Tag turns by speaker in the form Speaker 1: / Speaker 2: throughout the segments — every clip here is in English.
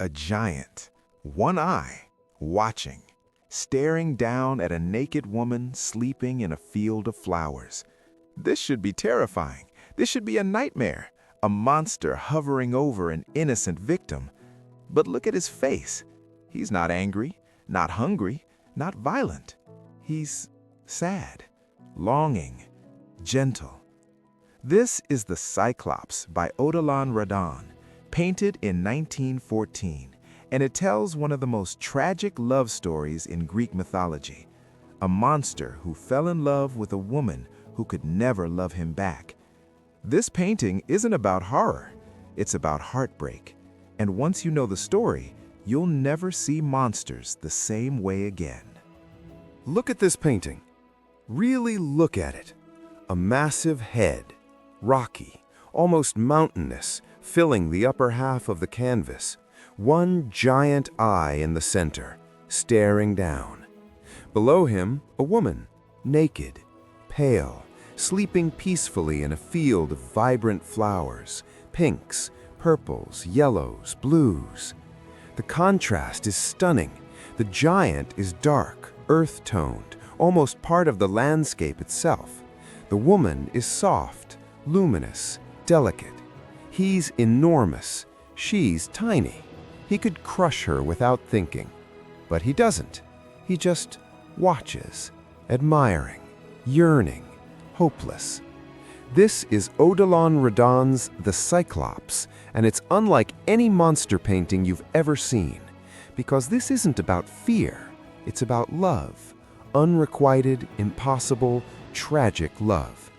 Speaker 1: A giant, one eye, watching, staring down at a naked woman sleeping in a field of flowers. This should be terrifying. This should be a nightmare, a monster hovering over an innocent victim. But look at his face. He's not angry, not hungry, not violent. He's sad, longing, gentle. This is the Cyclops by Odilon Redon, painted in 1914, and it tells one of the most tragic love stories in Greek mythology. A monster who fell in love with a woman who could never love him back. This painting isn't about horror, it's about heartbreak. And once you know the story, you'll never see monsters the same way again.
Speaker 2: Look at this painting. Really look at it. A massive head, rocky, almost mountainous, filling the upper half of the canvas. One giant eye in the center, staring down. Below him, a woman, naked, pale, sleeping peacefully in a field of vibrant flowers, pinks, purples, yellows, blues. The contrast is stunning. The giant is dark, earth-toned, almost part of the landscape itself. The woman is soft, luminous, delicate. He's enormous. She's tiny. He could crush her without thinking. But he doesn't. He just watches, admiring, yearning, hopeless. This is Odilon Redon's The Cyclops, and it's unlike any monster painting you've ever seen, because this isn't about fear, it's about love, unrequited, impossible, tragic love.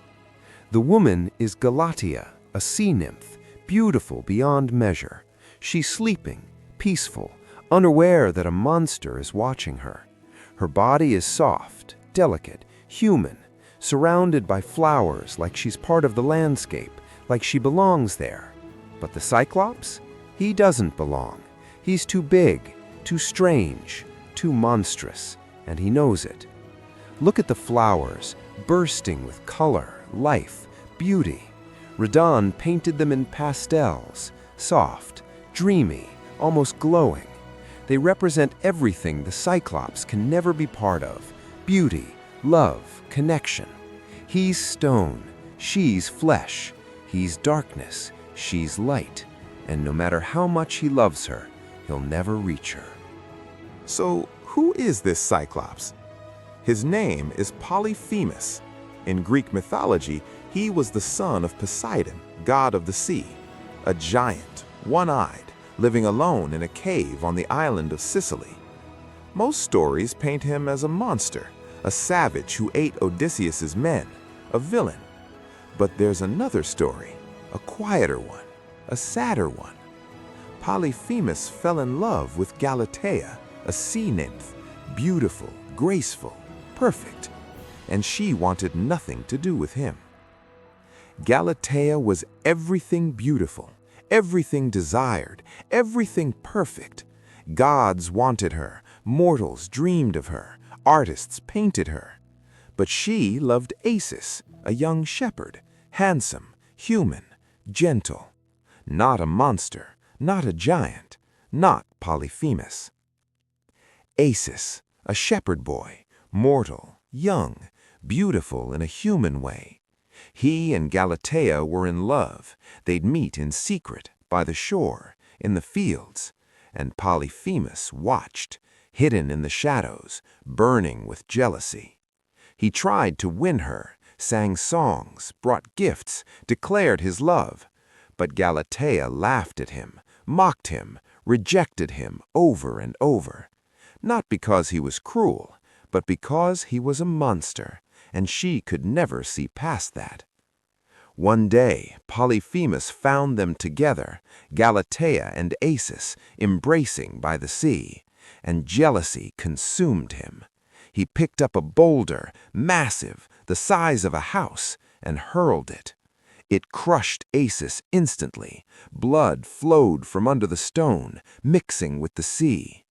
Speaker 2: The woman is Galatea, a sea nymph, beautiful beyond measure. She's sleeping, peaceful, unaware that a monster is watching her. Her body is soft, delicate, human, surrounded by flowers like she's part of the landscape, like she belongs there. But the Cyclops? He doesn't belong. He's too big, too strange, too monstrous, and he knows it. Look at the flowers, bursting with color, life, beauty. Redon painted them in pastels, soft, dreamy, almost glowing. They represent everything the Cyclops can never be part of: beauty, love, connection. He's stone, she's flesh. He's darkness, she's light. And no matter how much he loves her, he'll never reach her.
Speaker 1: So, who is this Cyclops? His name is Polyphemus. In Greek mythology, he was the son of Poseidon, god of the sea, a giant, one-eyed, living alone in a cave on the island of Sicily. Most stories paint him as a monster, a savage who ate Odysseus's men, a villain. But there's another story, a quieter one, a sadder one. Polyphemus fell in love with Galatea, a sea nymph, beautiful, graceful, perfect, and she wanted nothing to do with him. Galatea was everything beautiful, everything desired, everything perfect. Gods wanted her, mortals dreamed of her, artists painted her. But she loved Acis, a young shepherd, handsome, human, gentle. Not a monster, not a giant, not Polyphemus. Acis, a shepherd boy, mortal, young, beautiful in a human way. He and Galatea were in love. They'd meet in secret, by the shore, in the fields. And Polyphemus watched, hidden in the shadows, burning with jealousy. He tried to win her, sang songs, brought gifts, declared his love. But Galatea laughed at him, mocked him, rejected him over and over. Not because he was cruel, but because he was a monster, and she could never see past that. One day, Polyphemus found them together, Galatea and Acis, embracing by the sea, and jealousy consumed him. He picked up a boulder, massive, the size of a house, and hurled it. It crushed Acis instantly. Blood flowed from under the stone, mixing with the sea.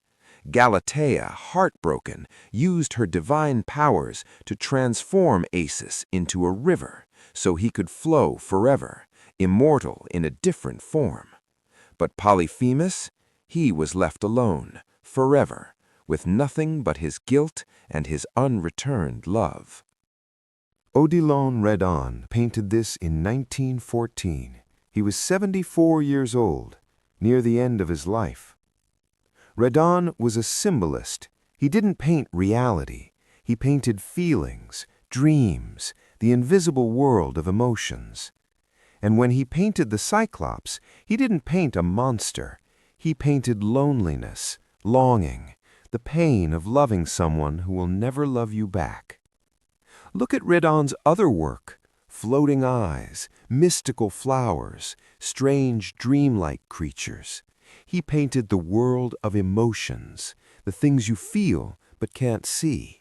Speaker 1: Galatea, heartbroken, used her divine powers to transform Acis into a river so he could flow forever, immortal in a different form. But Polyphemus, He was left alone, forever, with nothing but his guilt and his unreturned love.
Speaker 2: Odilon Redon painted this in 1914. He was 74 years old, near the end of his life. Redon was a symbolist. He didn't paint reality. He painted feelings, dreams, the invisible world of emotions. And when he painted the Cyclops, he didn't paint a monster. He painted loneliness, longing, the pain of loving someone who will never love you back. Look at Redon's other work: floating eyes, mystical flowers, strange dreamlike creatures. He painted the world of emotions, the things you feel but can't see.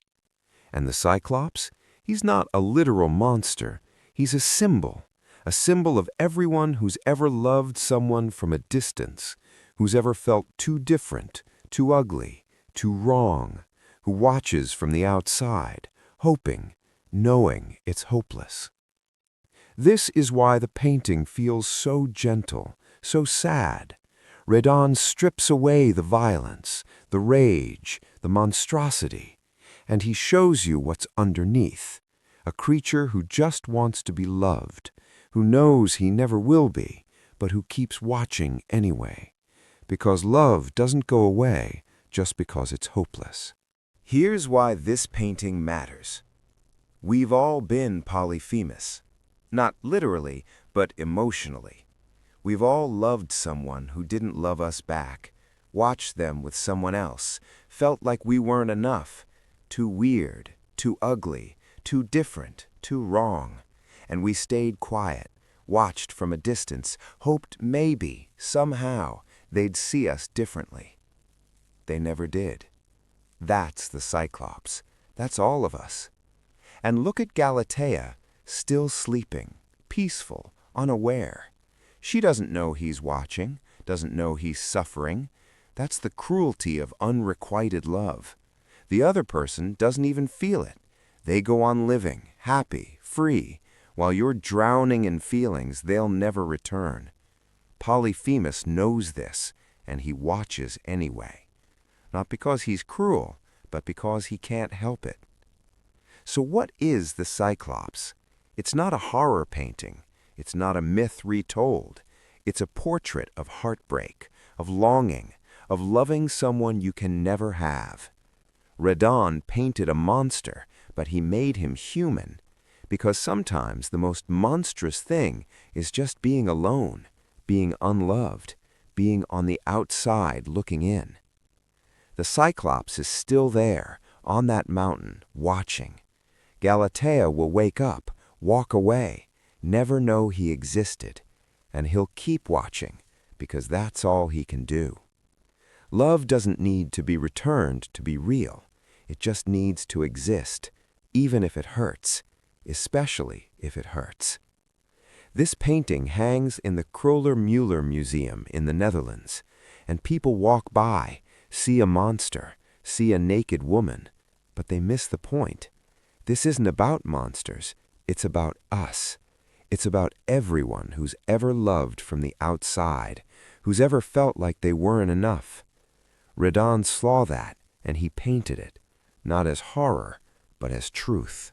Speaker 2: And the Cyclops? He's not a literal monster. He's a symbol of everyone who's ever loved someone from a distance, who's ever felt too different, too ugly, too wrong, who watches from the outside, hoping, knowing it's hopeless. This is why the painting feels so gentle, so sad. Redon strips away the violence, the rage, the monstrosity, and he shows you what's underneath, a creature who just wants to be loved, who knows he never will be, but who keeps watching anyway, because love doesn't go away just because it's hopeless.
Speaker 1: Here's why this painting matters. We've all been Polyphemus. Not literally, but emotionally. We've all loved someone who didn't love us back, watched them with someone else, felt like we weren't enough, too weird, too ugly, too different, too wrong. And we stayed quiet, watched from a distance, hoped maybe, somehow, they'd see us differently. They never did. That's the Cyclops. That's all of us. And look at Galatea, still sleeping, peaceful, unaware. She doesn't know he's watching, doesn't know he's suffering. That's the cruelty of unrequited love. The other person doesn't even feel it. They go on living, happy, free, while you're drowning in feelings they'll never return. Polyphemus knows this, and he watches anyway. Not because he's cruel, but because he can't help it. So what is the Cyclops? It's not a horror painting. It's not a myth retold. It's a portrait of heartbreak, of longing, of loving someone you can never have. Redon painted a monster, but he made him human, because sometimes the most monstrous thing is just being alone, being unloved, being on the outside looking in. The Cyclops is still there, on that mountain, watching. Galatea will wake up, walk away, never know he existed, and he'll keep watching, because that's all he can do. Love doesn't need to be returned to be real. It just needs to exist, even if it hurts, especially if it hurts. This painting hangs in the Kröller-Müller Museum in the Netherlands, and people walk by, see a monster, see a naked woman, but they miss the point. This isn't about monsters, it's about us. It's about everyone who's ever loved from the outside, who's ever felt like they weren't enough. Redon saw that, and he painted it, not as horror, but as truth.